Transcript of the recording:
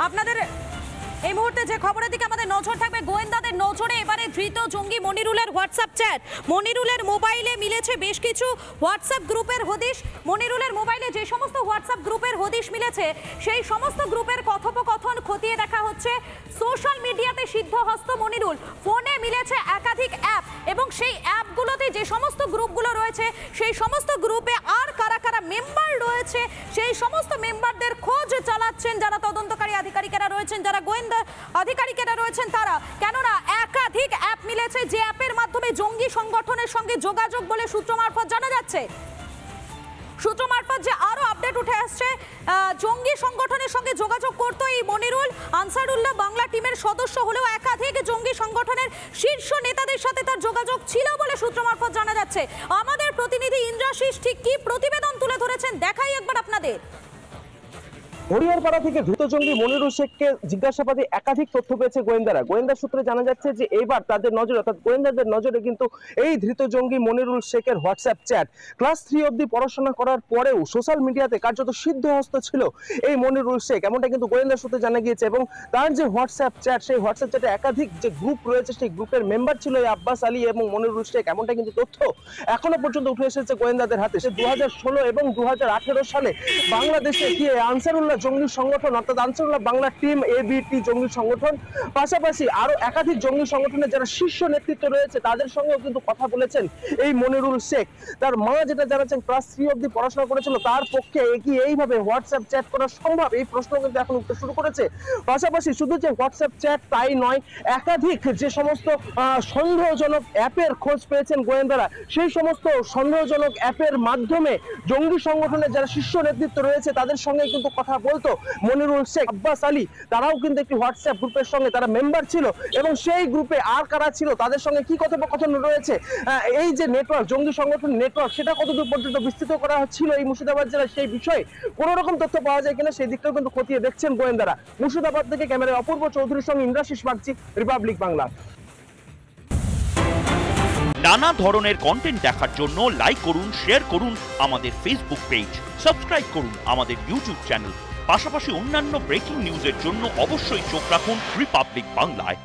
আপনাদের এই মুহূর্তে যে খবরের দিকে আমাদের নজর থাকবে, গোয়েন্দাদের নজরে এবারে ধৃত জঙ্গি মনিরুলের হোয়াটসঅ্যাপ চ্যাট। মনিরুলের মোবাইলে মিলেছে বেশ কিছু হোয়াটসঅ্যাপ গ্রুপের হদিশ। মনিরুলের মোবাইলে যে সমস্ত হোয়াটসঅ্যাপ গ্রুপের হদিশ মিলেছে সেই সমস্ত গ্রুপের কথোপকথন খতিয়ে দেখা হচ্ছে। সোশ্যাল মিডিয়াতে সিদ্ধহস্ত মনিরুল। ফোনে মিলেছে একাধিক অ্যাপ এবং সেই অ্যাপগুলোতে যে সমস্ত গ্রুপগুলো রয়েছে সেই সমস্ত গ্রুপে আর কারা কারা মেম্বার রয়েছে সেই সমস্ত মেম্বারদের খোঁজ চালাচ্ছেন যারা তদন্তকারী আধিকারিকেরা রয়েছেন, যারা গোয়েন্দা আধিকারিকেরা রয়েছেন তারা। কেননা একাধিক অ্যাপ মিলেছে যে অ্যাপের মাধ্যমে জঙ্গি সংগঠনের সঙ্গে যোগাযোগ বলে সূত্র মারফত জানা যাচ্ছে। সূত্র মারফত যে আরো আপডেট উঠে আসছে, জঙ্গি সংগঠনের সঙ্গে যোগাযোগ করতো এই মনিরুল। আনসারুল্লাহ বাংলা টিমের সদস্য হলেও একাধিক জঙ্গি সংগঠনের শীর্ষ নেতাদের সাথে তার যোগাযোগ ছিল বলে সূত্র মারফত জানা যাচ্ছে। আমাদের প্রতিনিধি ইন্দ্রাশিস ঠিক কি প্রতিবেদন তুলে ধরেছেন দেখাই একবার আপনাদের। হরিহরপাড়া থেকে ধৃত জঙ্গি মনিরুল শেখকে জিজ্ঞাসাবাদে একাধিক তথ্য পেয়েছে গোয়েন্দারা। গোয়েন্দা সূত্রে জানা যাচ্ছে যে এইবার তাদের নজরে অর্থাৎ গোয়েন্দাদের নজরে কিন্তু এই ধৃত জঙ্গি মনিরুল শেখের হোয়াটসঅ্যাপ চ্যাট। ক্লাস 3 অবধি পড়াশোনা করার পরেও সোশ্যাল মিডিয়াতে কার্যত সিদ্ধহস্ত ছিল এই মনিরুল শেখ, এমনটা কিন্তু গোয়েন্দা সূত্রে জানা গিয়েছে। এবং তার যে হোয়াটসঅ্যাপ চ্যাট, সেই হোয়াটসঅ্যাপ চ্যাটে একাধিক যে গ্রুপ রয়েছে সেই গ্রুপের মেম্বার ছিল এই আব্বাস আলী এবং মনিরুল শেখ, এমনটা কিন্তু তথ্য এখনো পর্যন্ত উঠে এসেছে গোয়েন্দাদের হাতে। সে 2016 এবং 2018 সালে বাংলাদেশে গিয়ে আনসারুল্লাহ জঙ্গি সংগঠন অর্থাৎ আনসারুল্লাহ বাংলা টিম এবিটি জঙ্গি সংগঠন, পাশাপাশি আরো একাধিক জঙ্গি সংগঠনের যারা শীর্ষ নেতৃত্ব রয়েছে তাদের সঙ্গেও কিন্তু কথা বলেছেন এই মনিরুল শেখ। তার মা যেটা জানাচ্ছেন ক্লাস 3 অবধি পড়াশোনা করেছিল, তার পক্ষে কি এইভাবে হোয়াটসঅ্যাপ চ্যাট করা সম্ভব, এই প্রশ্ন কিন্তু এখন উঠতে শুরু করেছে। পাশাপাশি শুধু যে হোয়াটসঅ্যাপ চ্যাট তাই নয়, একাধিক যে সমস্ত সন্দেহজনক অ্যাপের খোঁজ পেয়েছেন গোয়েন্দারা, সেই সমস্ত সন্দেহজনক অ্যাপের মাধ্যমে জঙ্গি সংগঠনের যারা শীর্ষ নেতৃত্ব রয়েছে তাদের সঙ্গে কিন্তু কথা বলতো মনিরুল শেখ। আব্বাস আলী তারাও কিন্তু একটি হোয়াটসঅ্যাপ গ্রুপের সঙ্গে তারা মেম্বার ছিল এবং সেই গ্রুপে আর কারা ছিল তাদের সঙ্গে কি কথোপকথন রয়েছে, এই যে নেটওয়ার্ক জঙ্গি সংগঠন নেটওয়ার্ক সেটা কতদূর পর্যন্ত বিস্তৃত করা হচ্ছিল এই মুর্শিদাবাদ জেলায়, সেই বিষয়ে কোন রকম তথ্য পাওয়া যায় কিনা সেই দিকটাও কিন্তু খতিয়ে দেখছেন গোয়েন্দারা। মুর্শিদাবাদ থেকে ক্যামেরায় অপূর্ব চৌধুরীর সঙ্গে ইন্দ্রাশিস বাগচি, রিপাবলিক বাংলা। নানা ধরনের কন্টেন্ট দেখার জন্য লাইক করুন, শেয়ার করুন আমাদের ফেসবুক পেজ, সাবস্ক্রাইব করুন আমাদের ইউটিউব চ্যানেল। পাশাপাশি অন্যান্য ব্রেকিং নিউজের জন্য অবশ্যই চোখ রাখুন রিপাবলিক বাংলায়।